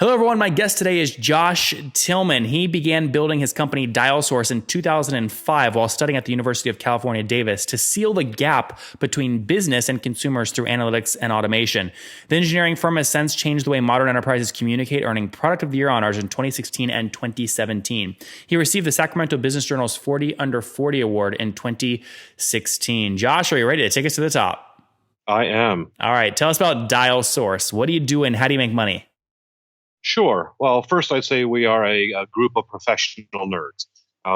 Hello, everyone. My guest today is Josh Tillman. He began building his company DialSource in 2005 while studying at the University of California, Davis to seal the gap between business and consumers through analytics and automation. The engineering firm has since changed the way modern enterprises communicate, earning Product of the Year honors in 2016 and 2017. He received the Sacramento Business Journal's 40 Under 40 Award in 2016. Josh, are you ready to take us to the top? I am. All right. Tell us about DialSource. What do you do and how do you make money? Sure. Well, first, I'd say we are a group of professional nerds.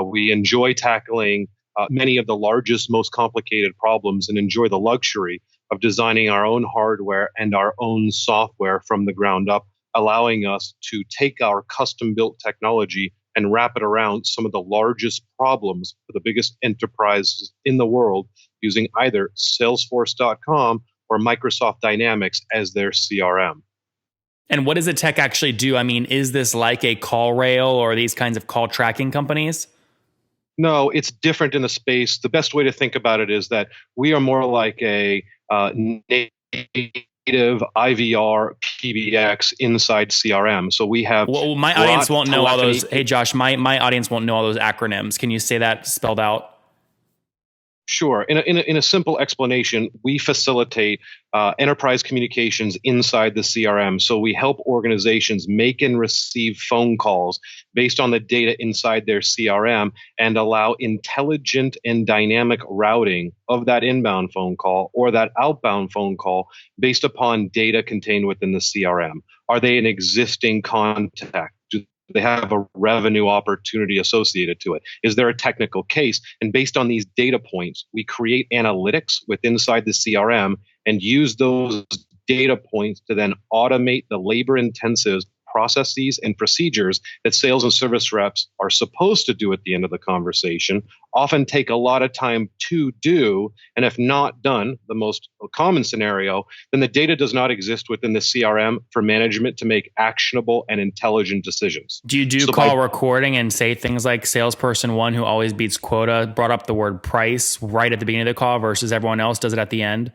We enjoy tackling many of the largest, most complicated problems and enjoy the luxury of designing our own hardware and our own software from the ground up, allowing us to take our custom-built technology and wrap it around some of the largest problems for the biggest enterprises in the world using either Salesforce.com or Microsoft Dynamics as their CRM. And what does the tech actually do? I mean, is this like a call rail or these kinds of call tracking companies? No, it's different in the space. The best way to think about it is that we are more like a native IVR PBX inside CRM. So we have. Well, my audience won't know all those. Hey, Josh, my audience won't know all those acronyms. Can you say that spelled out? Sure. In a simple explanation, we facilitate enterprise communications inside the CRM. So we help organizations make and receive phone calls based on the data inside their CRM and allow intelligent and dynamic routing of that inbound phone call or that outbound phone call based upon data contained within the CRM. Are they an existing contact? They have a revenue opportunity associated to it? Is there a technical case? And based on these data points, we create analytics inside the CRM and use those data points to then automate the labor-intensive processes and procedures that sales and service reps are supposed to do at the end of the conversation, often take a lot of time to do, and if not done, the most common scenario, then the data does not exist within the CRM for management to make actionable and intelligent decisions. Do you do call recording and say things like salesperson one who always beats quota brought up the word price right at the beginning of the call versus everyone else does it at the end?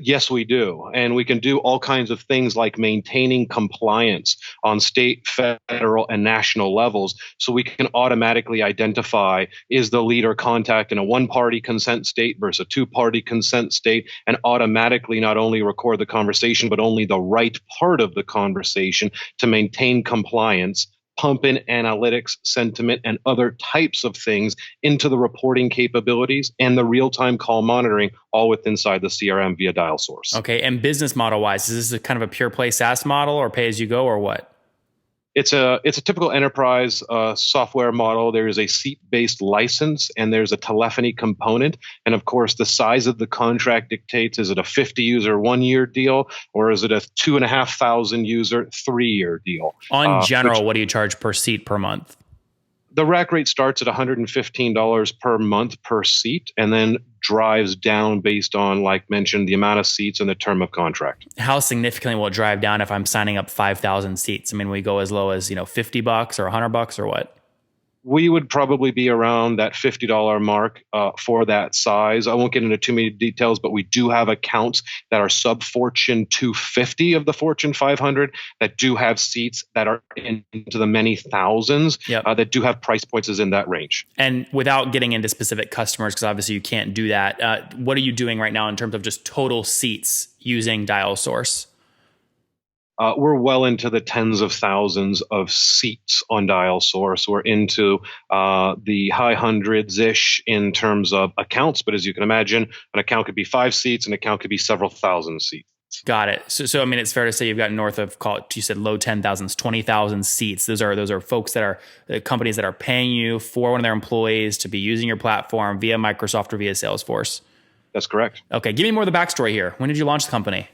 Yes, we do. And we can do all kinds of things like maintaining compliance on state, federal, and national levels. So we can automatically identify is the leader contact in a one-party consent state versus a two-party consent state, and automatically not only record the conversation, but only the right part of the conversation to maintain compliance, pump in analytics, sentiment, and other types of things into the reporting capabilities and the real-time call monitoring, all within inside the CRM via DialSource. Okay, and business model-wise, is this a kind of a pure play SaaS model or pay-as-you-go or what? It's a typical enterprise software model. There is a seat-based license and there's a telephony component. And of course, the size of the contract dictates, is it a 50-user 1-year deal or is it a 2,500 user 3-year deal? On general, what do you charge per seat per month? The rack rate starts at $115 per month per seat and then drives down based on, like mentioned, the amount of seats and the term of contract. How significantly will it drive down if I'm signing up 5,000 seats? I mean, we go as low as, $50 or $100 or what? We would probably be around that $50 mark for that size. I won't get into too many details, but we do have accounts that are sub-Fortune 250 of the Fortune 500 that do have seats that are into the many thousands that do have price points in that range. And without getting into specific customers, because obviously you can't do that, what are you doing right now in terms of just total seats using DialSource? We're well into the tens of thousands of seats on DialSource. We're into the high hundreds-ish in terms of accounts. But as you can imagine, an account could be 5 seats, an account could be several thousand seats. Got it. So I mean, it's fair to say you've got north of, you said low 10,000s, 20,000 seats. Those are folks that are companies that are paying you for one of their employees to be using your platform via Microsoft or via Salesforce. That's correct. Okay. Give me more of the backstory here. When did you launch the company?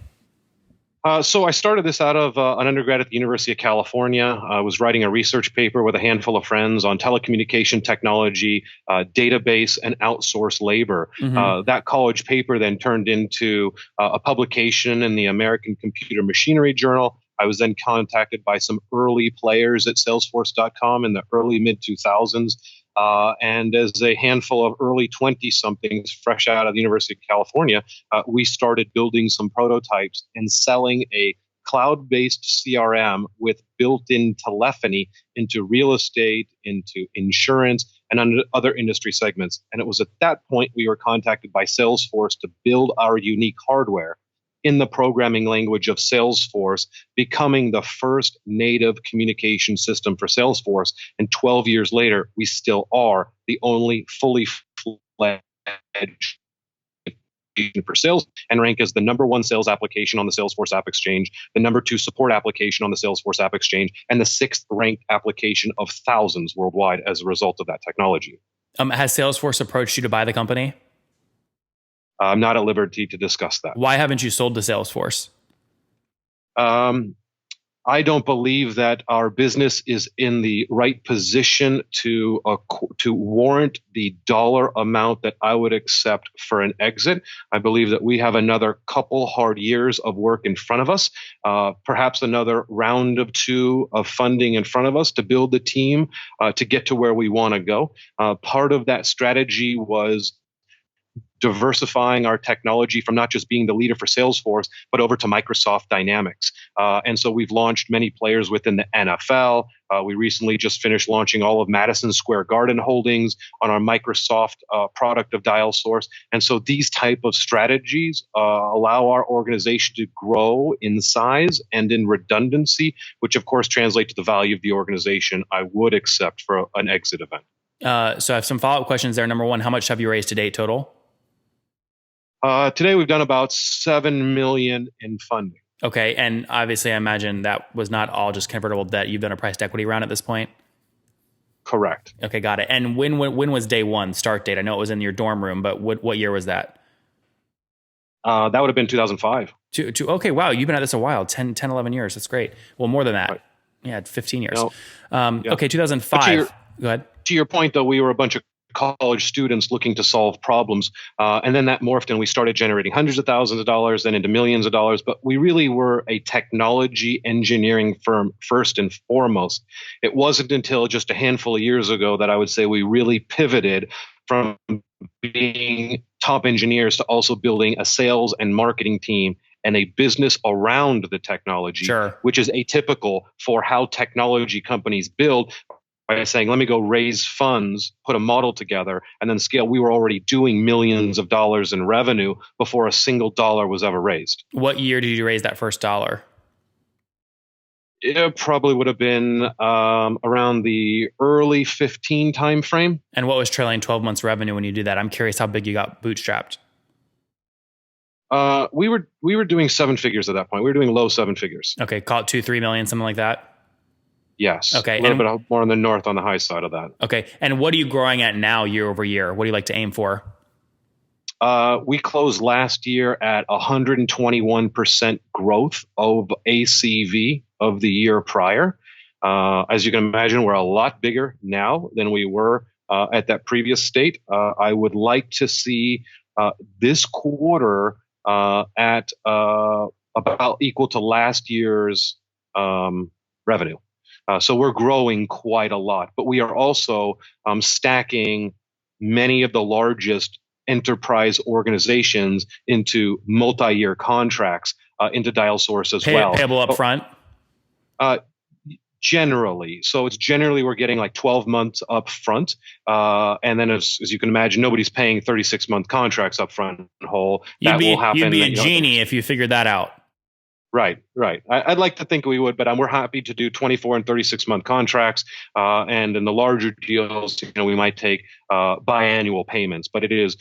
So I started this out of an undergrad at the University of California. I was writing a research paper with a handful of friends on telecommunication technology, database, and outsourced labor. Mm-hmm. That college paper then turned into a publication in the American Computer Machinery Journal. I was then contacted by some early players at Salesforce.com in the early mid-2000s. And as a handful of early 20-somethings fresh out of the University of California, we started building some prototypes and selling a cloud-based CRM with built-in telephony into real estate, into insurance, and other industry segments. And it was at that point we were contacted by Salesforce to build our unique hardware in the programming language of Salesforce, becoming the first native communication system for Salesforce. And 12 years later, we still are the only fully fledged for sales, and rank as the number one sales application on the Salesforce App Exchange, the number two support application on the Salesforce App Exchange, and the sixth ranked application of thousands worldwide as a result of that technology. Has Salesforce approached you to buy the company? I'm not at liberty to discuss that. Why haven't you sold to Salesforce? I don't believe that our business is in the right position to warrant the dollar amount that I would accept for an exit. I believe that we have another couple hard years of work in front of us, perhaps another round of two of funding in front of us to build the team to get to where we want to go. Part of that strategy was diversifying our technology from not just being the leader for Salesforce, but over to Microsoft Dynamics. And so we've launched many players within the NFL. We recently just finished launching all of Madison Square Garden holdings on our Microsoft product of DialSource. And so these type of strategies allow our organization to grow in size and in redundancy, which of course translate to the value of the organization I would accept for an exit event. So I have some follow-up questions there. Number one, how much have you raised to date total? Today we've done about $7 million in funding. Okay, and obviously I imagine that was not all just convertible debt. You've done a priced equity round at this point? Correct. Okay, got it. And when was day one, start date? I know it was in your dorm room, but what year was that? That would have been 2005. Okay, wow, you've been at this a while, 10, 11 years. That's great. Well, more than that. Right. Yeah, 15 years. No. Yeah. Okay, 2005. Go ahead. To your point, though, we were a bunch of college students looking to solve problems. And then that morphed and we started generating hundreds of thousands of dollars, then into millions of dollars. But we really were a technology engineering firm first and foremost. It wasn't until just a handful of years ago that I would say we really pivoted from being top engineers to also building a sales and marketing team and a business around the technology, sure, which is atypical for how technology companies build. By saying, let me go raise funds, put a model together, and then scale. We were already doing millions of dollars in revenue before a single dollar was ever raised. What year did you raise that first dollar? It probably would have been around the early 15 time frame. And what was trailing 12 months revenue when you did that? I'm curious how big you got bootstrapped. We were doing seven figures at that point. We were doing low seven figures. Okay, call it 2-3 million, something like that. Yes. Okay. A little bit more on the north, on the high side of that. Okay. And what are you growing at now year over year? What do you like to aim for? We closed last year at 121% growth of ACV of the year prior. As you can imagine, we're a lot bigger now than we were at that previous state. I would like to see this quarter at about equal to last year's revenue. So we're growing quite a lot, but we are also stacking many of the largest enterprise organizations into multi-year contracts into DialSource as well. Payable up front? Generally. So it's generally we're getting like 12 months up front. And then as you can imagine, nobody's paying 36-month contracts up front whole. That will happen. You'd be a genie if you figured that out. Right. I'd like to think we would, but we're happy to do 24 and 36-month contracts. And in the larger deals, we might take biannual payments, but it is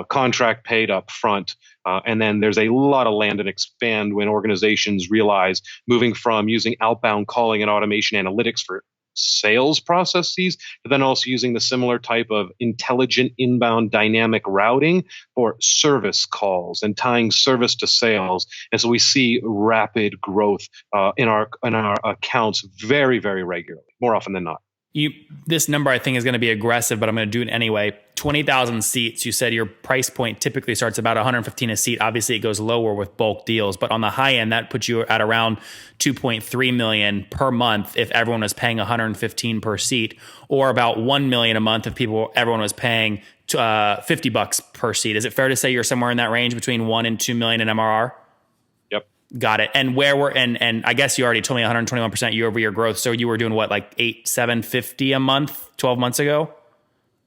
contract paid up front. And then there's a lot of land and expand when organizations realize moving from using outbound calling and automation analytics for sales processes, but then also using the similar type of intelligent inbound dynamic routing for service calls and tying service to sales. And so we see rapid growth in our accounts very, very regularly, more often than not. This number I think is going to be aggressive, but I'm going to do it anyway. 20,000 seats. You said your price point typically starts about 115 a seat. Obviously, it goes lower with bulk deals, but on the high end, that puts you at around 2.3 million per month if everyone was paying 115 per seat, or about 1 million a month if everyone was paying $50 per seat. Is it fair to say you're somewhere in that range between 1 and 2 million in MRR? Yep. Got it. And where were, and I guess you already told me 121% year over year growth. So you were doing what, like 750 a month, 12 months ago?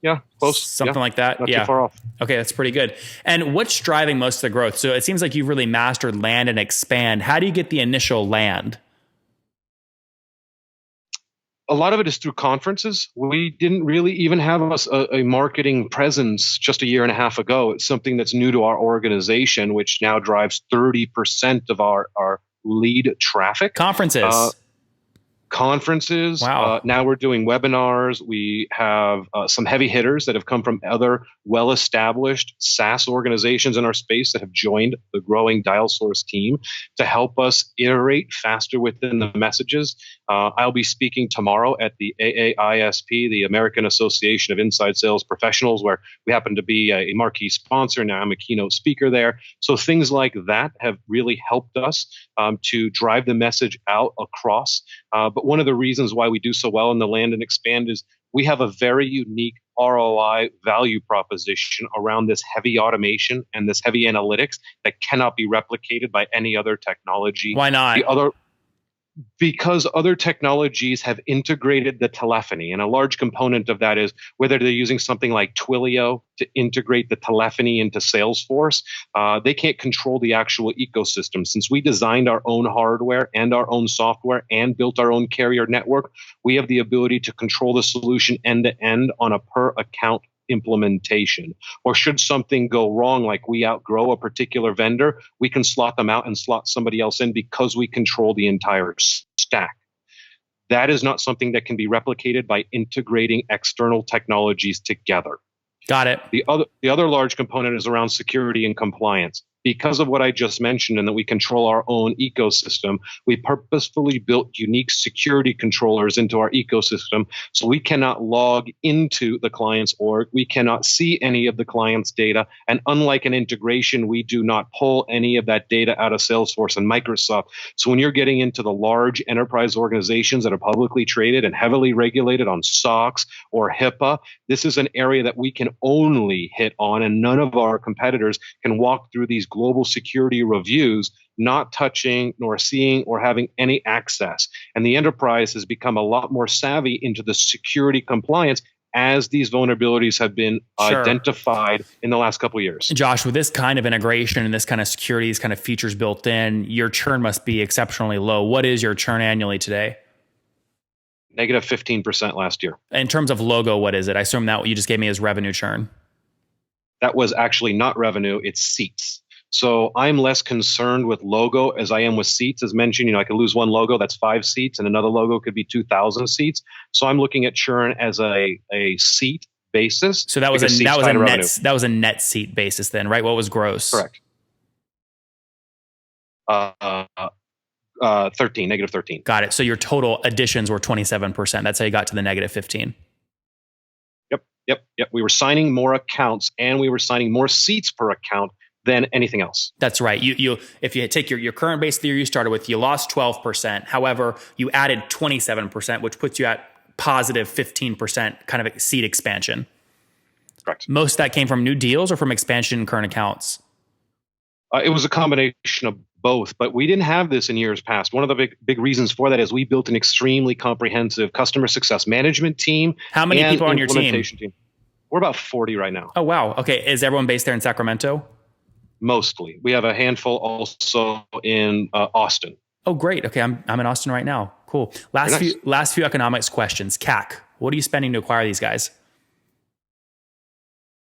Yeah, close. Something like that. Not Yeah. too far off. Okay, that's pretty good. And what's driving most of the growth? So it seems like you've really mastered land and expand. How do you get the initial land? A lot of it is through conferences. We didn't really even have a marketing presence just a year and a half ago. It's something that's new to our organization, which now drives 30% of our lead traffic. Conferences. Conferences. Wow. Now we're doing webinars. We have some heavy hitters that have come from other well-established SaaS organizations in our space that have joined the growing DialSource team to help us iterate faster within the messages. I'll be speaking tomorrow at the AAISP, the American Association of Inside Sales Professionals, where we happen to be a marquee sponsor. Now I'm a keynote speaker there. So things like that have really helped us to drive the message out across. But one of the reasons why we do so well in the land and expand is we have a very unique ROI value proposition around this heavy automation and this heavy analytics that cannot be replicated by any other technology. Why not? Because other technologies have integrated the telephony, and a large component of that is whether they're using something like Twilio to integrate the telephony into Salesforce. They can't control the actual ecosystem. Since we designed our own hardware and our own software and built our own carrier network, we have the ability to control the solution end to end on a per account implementation. Or should something go wrong, like we outgrow a particular vendor, we can slot them out and slot somebody else in because we control the entire stack. That is not something that can be replicated by integrating external technologies together. Got it. The other large component is around security and compliance. Because of what I just mentioned and that we control our own ecosystem, we purposefully built unique security controllers into our ecosystem so we cannot log into the client's org. We cannot see any of the client's data. And unlike an integration, we do not pull any of that data out of Salesforce and Microsoft. So when you're getting into the large enterprise organizations that are publicly traded and heavily regulated on SOX or HIPAA, this is an area that we can only hit on, and none of our competitors can walk through these global security reviews, not touching nor seeing or having any access. And the enterprise has become a lot more savvy into the security compliance as these vulnerabilities have been identified in the last couple of years. Josh, with this kind of integration and this kind of security, these kind of features built in, your churn must be exceptionally low. What is your churn annually today? Negative 15% last year. In terms of logo, what is it? I assume that what you just gave me is revenue churn. That was actually not revenue, it's seats. So I'm less concerned with logo as I am with seats. As mentioned, I could lose one logo, that's 5 seats, and another logo could be 2,000 seats. So I'm looking at churn as a seat basis. So that was a net seat basis then, right? What was gross? Correct. 13, negative 13. Got it. So your total additions were 27%. That's how you got to the negative 15. Yep. We were signing more accounts and we were signing more seats per account than anything else. That's right. You if you take your current base of the year you started with, you lost 12%. However, you added 27%, which puts you at positive 15% kind of seat expansion. Correct. Most of that came from new deals or from expansion in current accounts? It was a combination of both, but we didn't have this in years past. One of the big reasons for that is we built an extremely comprehensive customer success management team. How many people on your team? We're about 40 right now. Oh, wow. Okay. Is everyone based there in Sacramento? Mostly. We have a handful also in Austin. Oh, great. Okay. I'm in Austin right now. Cool. Last few economics questions. CAC. What are you spending to acquire these guys?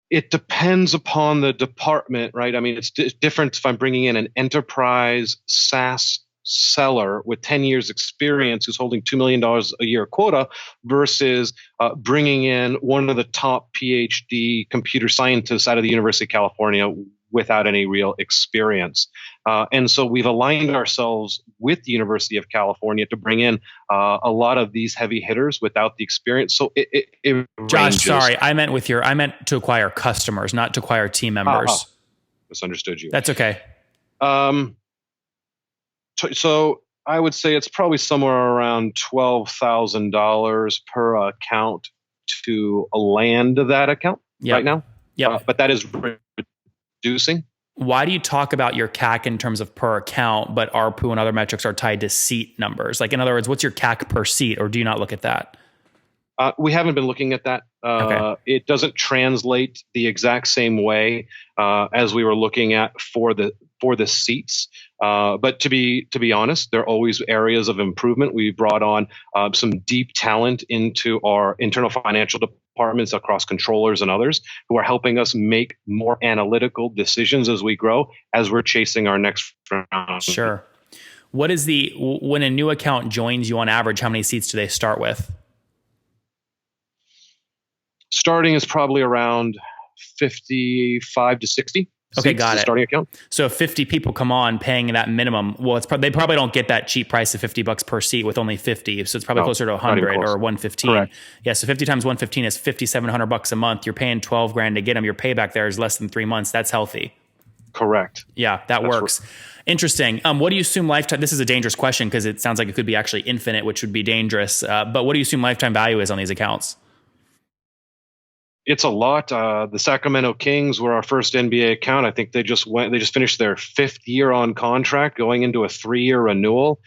It depends upon the department, right? I mean, it's different if I'm bringing in an enterprise SaaS seller with 10 years experience who's holding $2 million a year quota versus bringing in one of the top PhD computer scientists out of the University of California without any real experience. And so we've aligned ourselves with the University of California to bring in a lot of these heavy hitters without the experience. So it Josh, ranges. sorry, I meant to acquire customers, not to acquire team members. Misunderstood you. That's okay. So I would say it's probably somewhere around $12,000 per account to land that account right now. Yeah. But that is reducing Why do you talk about your CAC in terms of per account, but ARPU and other metrics are tied to seat numbers? Like, in other words, what's your CAC per seat, or do you not look at that? We haven't been looking at that. Okay. It doesn't translate the exact same way as we were looking at for the seats. But to be honest, there are always areas of improvement. We brought on some deep talent into our internal financial departments across controllers and others who are helping us make more analytical decisions as we grow, as we're chasing our next round. Sure. When a new account joins you on average, how many seats do they start with? Starting is probably around 55 to 60. Okay, got it. Starting account. So if 50 people come on paying that minimum, well, they probably don't get that cheap price of $50 per seat with only 50. So it's probably closer to 100 or 115. Correct. Yeah. So 50 times 115 is $5,700 a month. You're paying 12 grand to get them. Your payback there is less than 3 months. That's healthy. Correct. Yeah, that's works. Right. Interesting. What do you assume lifetime? This is a dangerous question because it sounds like it could be actually infinite, which would be dangerous. But what do you assume lifetime value is on these accounts? It's a lot. The Sacramento Kings were our first NBA account. I think they just finished their 5th year on contract, going into a 3-year renewal.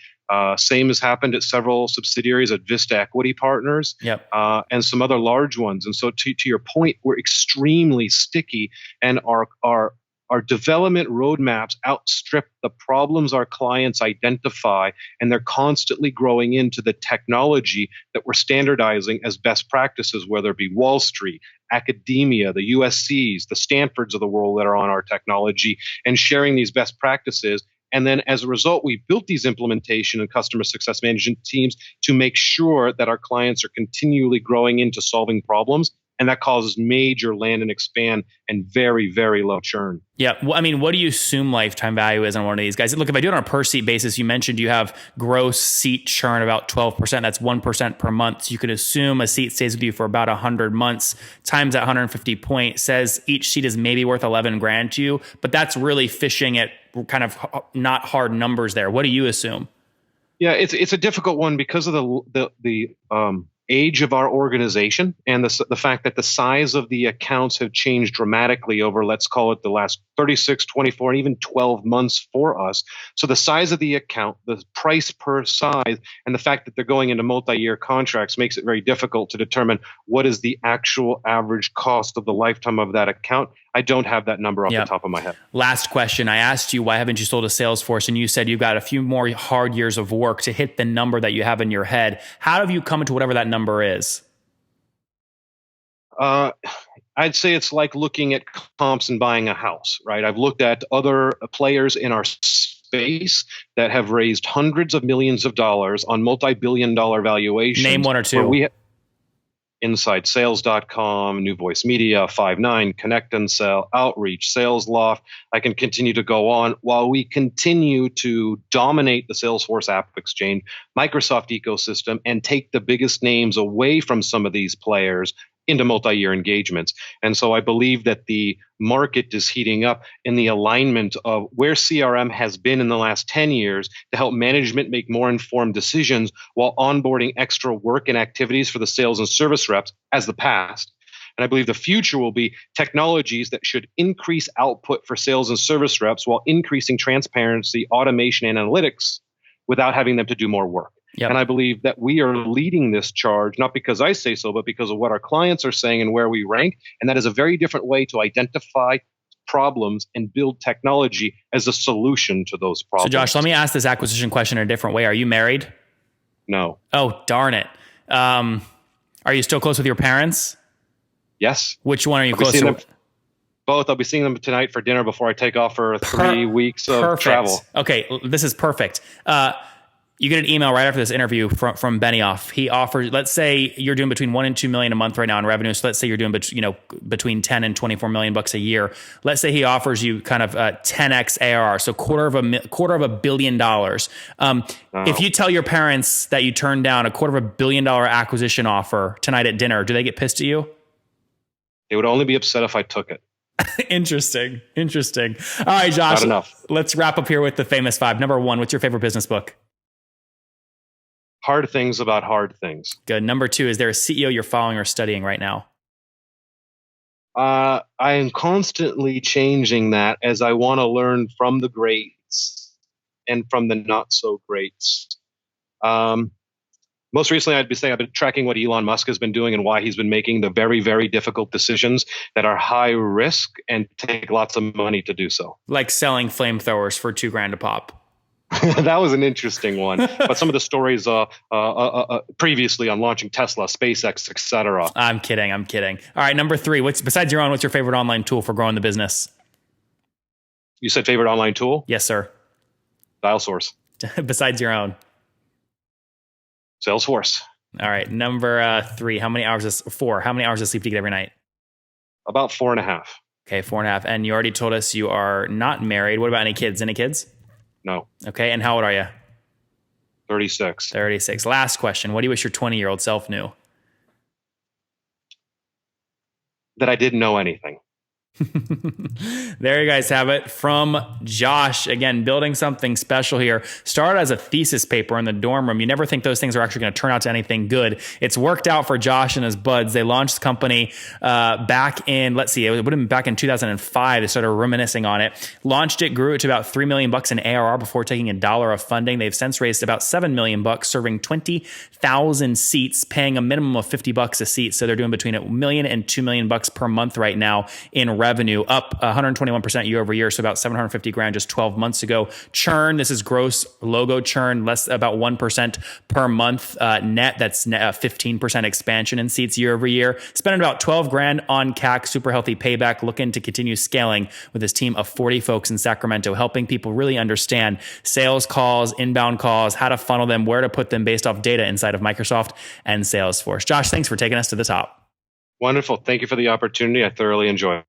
Same has happened at several subsidiaries at Vista Equity Partners, yep. And some other large ones. And so, to your point, we're extremely sticky, and our development roadmaps outstrip the problems our clients identify, and they're constantly growing into the technology that we're standardizing as best practices, whether it be Wall Street, academia, the USCs, the Stanfords of the world that are on our technology, and sharing these best practices. And then as a result, we built these implementation and customer success management teams to make sure that our clients are continually growing into solving problems. And that causes major land and expand and very, very low churn. Yeah. Well, I mean, what do you assume lifetime value is on one of these guys? Look, if I do it on a per seat basis, you mentioned you have gross seat churn about 12%. That's 1% per month. So you could assume a seat stays with you for about 100 months times that 150 point says each seat is maybe worth 11 grand to you. But that's really fishing at kind of not hard numbers there. What do you assume? Yeah, it's a difficult one because of the age of our organization and the fact that the size of the accounts have changed dramatically over, let's call it, the last 36, 24, and even 12 months for us. So the size of the account, the price per size, and the fact that they're going into multi-year contracts makes it very difficult to determine what is the actual average cost of the lifetime of that account. I don't have that number off the top of my head. Last question. I asked you, why haven't you sold a Salesforce? And you said you've got a few more hard years of work to hit the number that you have in your head. How have you come to whatever that number is? I'd say it's like looking at comps and buying a house, right? I've looked at other players in our space that have raised hundreds of millions of dollars on multi-billion-dollar valuations. Name one or two. InsideSales.com, New Voice Media, Five9, Connect and Sell, Outreach, Sales Loft. I can continue to go on while we continue to dominate the Salesforce App Exchange, Microsoft ecosystem, and take the biggest names away from some of these players into multi-year engagements. And so I believe that the market is heating up in the alignment of where CRM has been in the last 10 years to help management make more informed decisions while onboarding extra work and activities for the sales and service reps as the past. And I believe the future will be technologies that should increase output for sales and service reps while increasing transparency, automation, and analytics without having them to do more work. Yep. And I believe that we are leading this charge, not because I say so, but because of what our clients are saying and where we rank. And that is a very different way to identify problems and build technology as a solution to those problems. So Josh, let me ask this acquisition question in a different way. Are you married? No. Oh, darn it. Are you still close with your parents? Yes. Which one are you close to? Both. I'll be seeing them tonight for dinner before I take off for 3 weeks of travel. Okay, this is perfect. You get an email right after this interview from Benioff. He offers, let's say you're doing between $1 and $2 million a month right now in revenue. So let's say you're doing between 10 and 24 million bucks a year. Let's say he offers you kind of 10x ARR, so quarter of $1 billion. If you tell your parents that you turned down a $250 million acquisition offer tonight at dinner, do they get pissed at you? They would only be upset if I took it. Interesting. All right, Josh. Not enough. Let's wrap up here with the famous 5. Number 1, what's your favorite business book? Hard Things About Hard Things. Good. Number 2, is there a CEO you're following or studying right now? I am constantly changing that as I want to learn from the greats and from the not so greats. Um, Most recently, I'd be saying I've been tracking what Elon Musk has been doing and why he's been making the very, very difficult decisions that are high risk and take lots of money to do so. Like selling flamethrowers for $2,000 a pop. That was an interesting one. But some of the stories previously on launching Tesla, SpaceX, etc. I'm kidding. I'm kidding. All right. Number 3, besides your own, what's your favorite online tool for growing the business? You said favorite online tool? Yes, sir. DialSource. Besides your own. Salesforce. All right. Number 3, how many hours of sleep do you get every night? About 4.5. Okay. 4.5. And you already told us you are not married. What about any kids? Any kids? No. Okay. And how old are you? 36. 36. Last question. What do you wish your 20-year-old self knew? That I didn't know anything. There you guys have it from Josh. Again, building something special here. Started as a thesis paper in the dorm room. You never think those things are actually going to turn out to anything good. It's worked out for Josh and his buds. They launched the company back in, it would have been back in 2005. They started reminiscing on it. Launched it, grew it to about $3 million in ARR before taking $1 of funding. They've since raised about $7 million, serving 20,000 seats, paying a minimum of $50 a seat. So they're doing between $1 million and $2 million per month right now in revenue, up 121% year over year. So about $750,000 just 12 months ago. Churn, this is gross logo churn, less about 1% per month net. That's 15% expansion in seats year over year. Spending about $12,000 on CAC, super healthy payback, looking to continue scaling with this team of 40 folks in Sacramento, helping people really understand sales calls, inbound calls, how to funnel them, where to put them based off data inside of Microsoft and Salesforce. Josh, thanks for taking us to the top. Wonderful. Thank you for the opportunity. I thoroughly enjoyed it.